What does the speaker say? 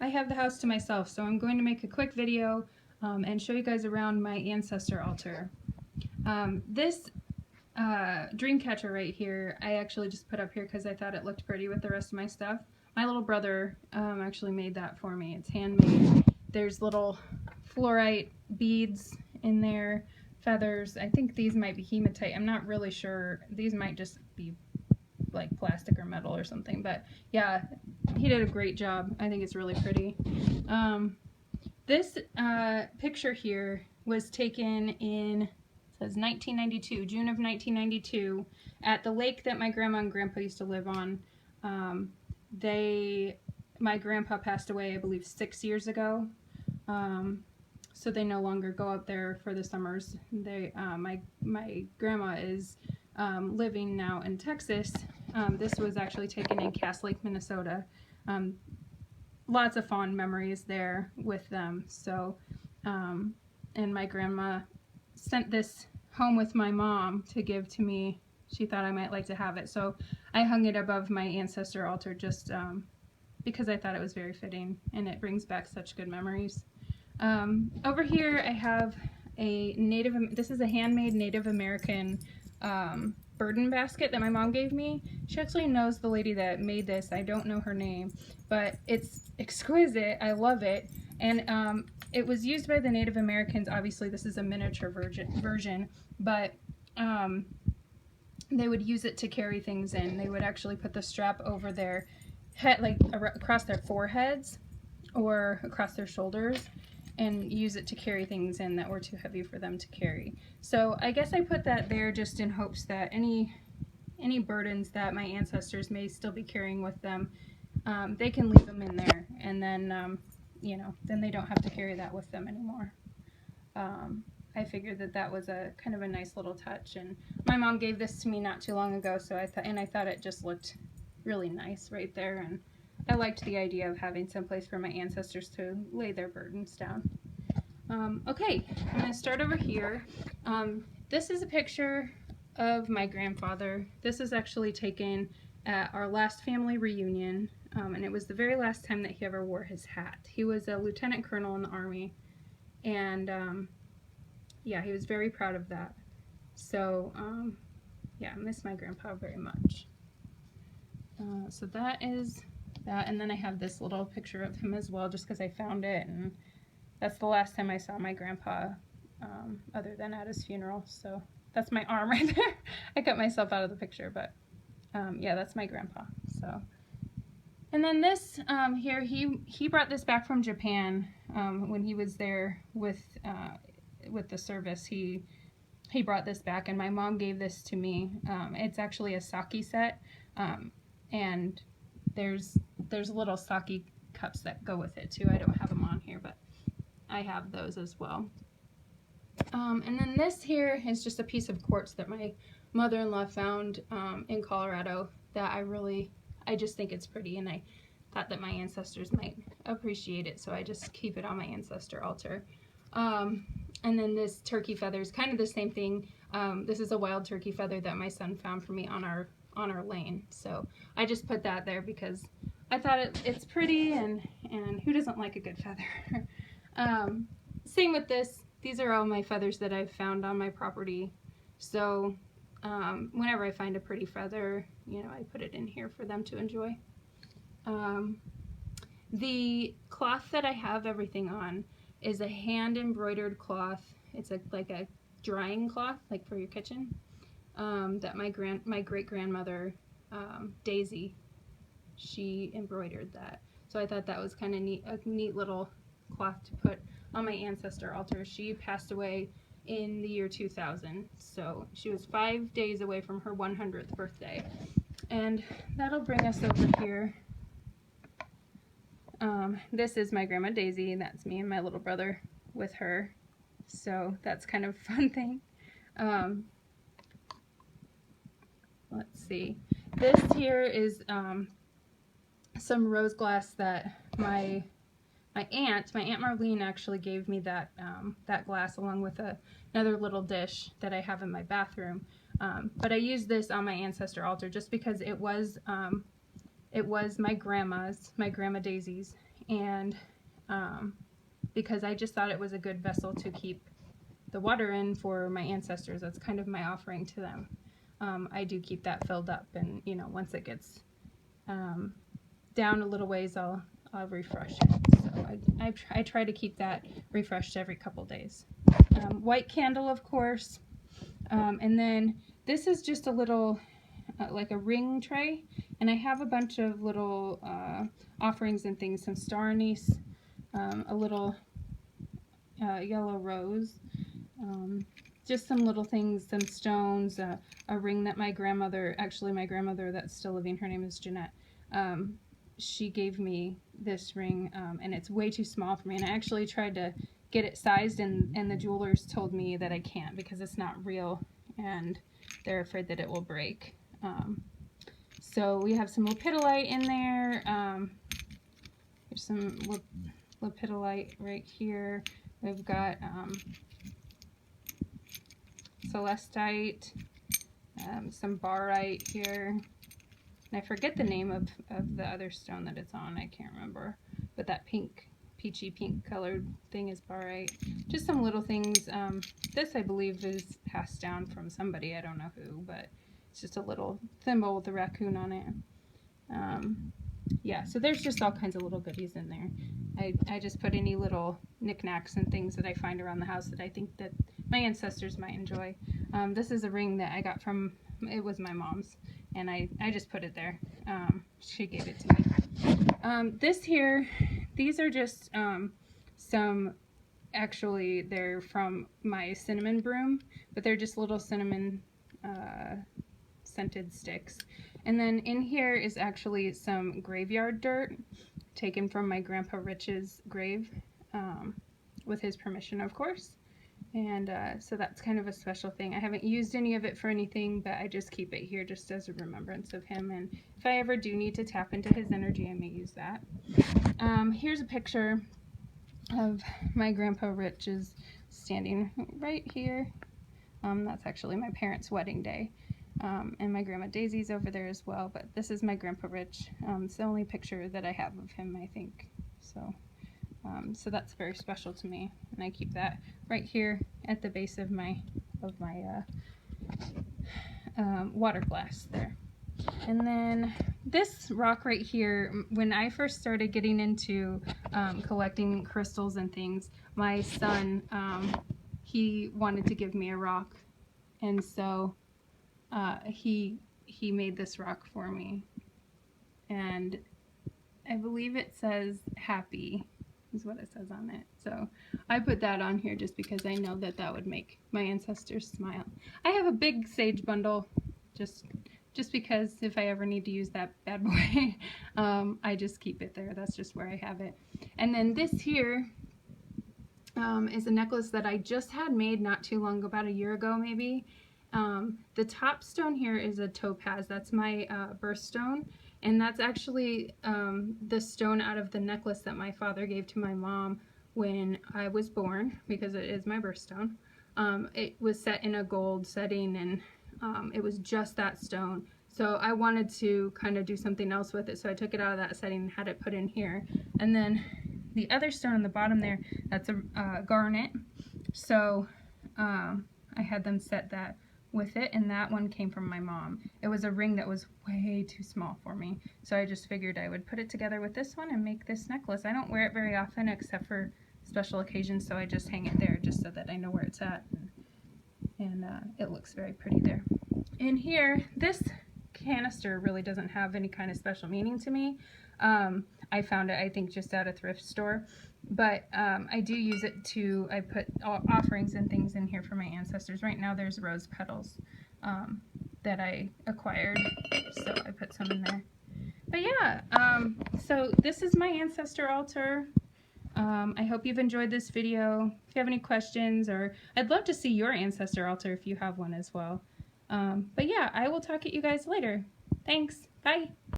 I have the house to myself, so I'm going to make a quick video and show you guys around my ancestor altar. This dream catcher right here, I actually just put up here because I thought it looked pretty with the rest of my stuff. My little brother actually made that for me. It's handmade. There's little fluorite beads in there, feathers. I think these might be hematite. I'm not really sure. These might just be like plastic or metal or something, but yeah, he did a great job. I think it's really pretty. This picture here was taken in, it says 1992, June of 1992, at the lake that my grandma and grandpa used to live on. My grandpa passed away, I believe, 6 years ago, so they no longer go up there for the summers. My grandma is living now in Texas. This was actually taken in Cass Lake, Minnesota. Lots of fond memories there with them. So, and my grandma sent this home with my mom to give to me. She thought I might like to have it, so I hung it above my ancestor altar just because I thought it was very fitting, and it brings back such good memories. Over here I have this is a handmade Native American burden basket that my mom gave me. She actually knows the lady that made this. I don't know her name, but it's exquisite. I love it. And it was used by the Native Americans. Obviously this is a miniature version, but they would use it to carry things in. They would actually put the strap over their head, like across their foreheads or across their shoulders, and use it to carry things in that were too heavy for them to carry. So I guess I put that there just in hopes that any burdens that my ancestors may still be carrying with them, they can leave them in there, and then you know, then they don't have to carry that with them anymore. I figured that that was a kind of a nice little touch, and my mom gave this to me not too long ago, so I thought it just looked really nice right there, and I liked the idea of having some place for my ancestors to lay their burdens down. Okay, I'm going to start over here. This is a picture of my grandfather. This is actually taken at our last family reunion, and it was the very last time that he ever wore his hat. He was a lieutenant colonel in the Army, and yeah, he was very proud of that. So yeah, I miss my grandpa very much. So that is that, and then I have this little picture of him as well, just because I found it, and that's the last time I saw my grandpa, other than at his funeral. So that's my arm right there. I cut myself out of the picture, but yeah, that's my grandpa. So, and then this here, he brought this back from Japan when he was there with the service. He brought this back, and my mom gave this to me. It's actually a sake set, and there's little sake cups that go with it too. I don't have them on here, but I have those as well. And then this here is just a piece of quartz that my mother-in-law found in Colorado that I just think it's pretty, and I thought that my ancestors might appreciate it, so I just keep it on my ancestor altar. And then this turkey feather is kind of the same thing. This is a wild turkey feather that my son found for me on our lane, so I just put that there because I thought it's pretty, and who doesn't like a good feather? Same with this. These are all my feathers that I've found on my property, so whenever I find a pretty feather, you know, I put it in here for them to enjoy. The cloth that I have everything on is a hand embroidered cloth. It's like a drying cloth, like for your kitchen, that my great grandmother Daisy, she embroidered that. So I thought that was kind of neat, a neat little cloth to put on my ancestor altar. She passed away in the year 2000, so she was 5 days away from her 100th birthday. And that'll bring us over here. This is my grandma Daisy, and that's me and my little brother with her. So that's kind of a fun thing. Let's see. This here is some rose glass that my aunt Marlene actually gave me that glass along with another little dish that I have in my bathroom. But I used this on my ancestor altar just because it was my grandma Daisy's, and because I just thought it was a good vessel to keep the water in for my ancestors. That's kind of my offering to them. I do keep that filled up, and you know, once it gets down a little ways, I'll refresh it. So I try to keep that refreshed every couple days. White candle, of course, and then this is just a little like a ring tray, and I have a bunch of little offerings and things, some star anise, a little yellow rose, just some little things, some stones, a ring that my grandmother that's still living, her name is Jeanette, she gave me this ring, and it's way too small for me, and I actually tried to get it sized, and the jewelers told me that I can't because it's not real and they're afraid that it will break. So we have some lepidolite in there. There's some lepidolite right here. We've got celestite, some barite here. And I forget the name of the other stone that it's on. I can't remember. But that peachy pink colored thing is barite. Just some little things. This, I believe, is passed down from somebody. I don't know who, but it's just a little thimble with a raccoon on it. Yeah, so there's just all kinds of little goodies in there. I just put any little knickknacks and things that I find around the house that I think that my ancestors might enjoy. This is a ring that I got from, it was my mom's, and I just put it there. She gave it to me. This here, these are just some, actually they're from my cinnamon broom, but they're just little cinnamon scented sticks. And then in here is actually some graveyard dirt taken from my Grandpa Rich's grave, with his permission, of course. And so that's kind of a special thing. I haven't used any of it for anything, but I just keep it here just as a remembrance of him. And if I ever do need to tap into his energy, I may use that. Here's a picture of my Grandpa Rich's standing right here. That's actually my parents' wedding day. And my Grandma Daisy's over there as well, but this is my Grandpa Rich. It's the only picture that I have of him, I think. So that's very special to me, and I keep that right here at the base of my water glass there. And then this rock right here, when I first started getting into collecting crystals and things, my son, he wanted to give me a rock, and so he made this rock for me, and I believe it says happy is what it says on it. So I put that on here just because I know that that would make my ancestors smile. I have a big sage bundle just because if I ever need to use that bad boy, I just keep it there. That's just where I have it. And then this here is a necklace that I just had made not too long, about a year ago maybe. The top stone here is a topaz. That's my birthstone, and that's actually the stone out of the necklace that my father gave to my mom when I was born, because it is my birthstone. It was set in a gold setting, and it was just that stone. So I wanted to kind of do something else with it, so I took it out of that setting and had it put in here. And then the other stone on the bottom there, that's a garnet. So I had them set that with it, and that one came from my mom. It was a ring that was way too small for me, so I just figured I would put it together with this one and make this necklace. I don't wear it very often except for special occasions, so I just hang it there just so that I know where it's at, and it looks very pretty there. In here, this canister really doesn't have any kind of special meaning to me. I found it, I think, just at a thrift store, but I do use it to, I put offerings and things in here for my ancestors. Right now there's rose petals that I acquired, so I put some in there. But yeah, so this is my ancestor altar. I hope you've enjoyed this video. If you have any questions, or I'd love to see your ancestor altar if you have one as well. But yeah, I will talk at you guys later. Thanks. Bye.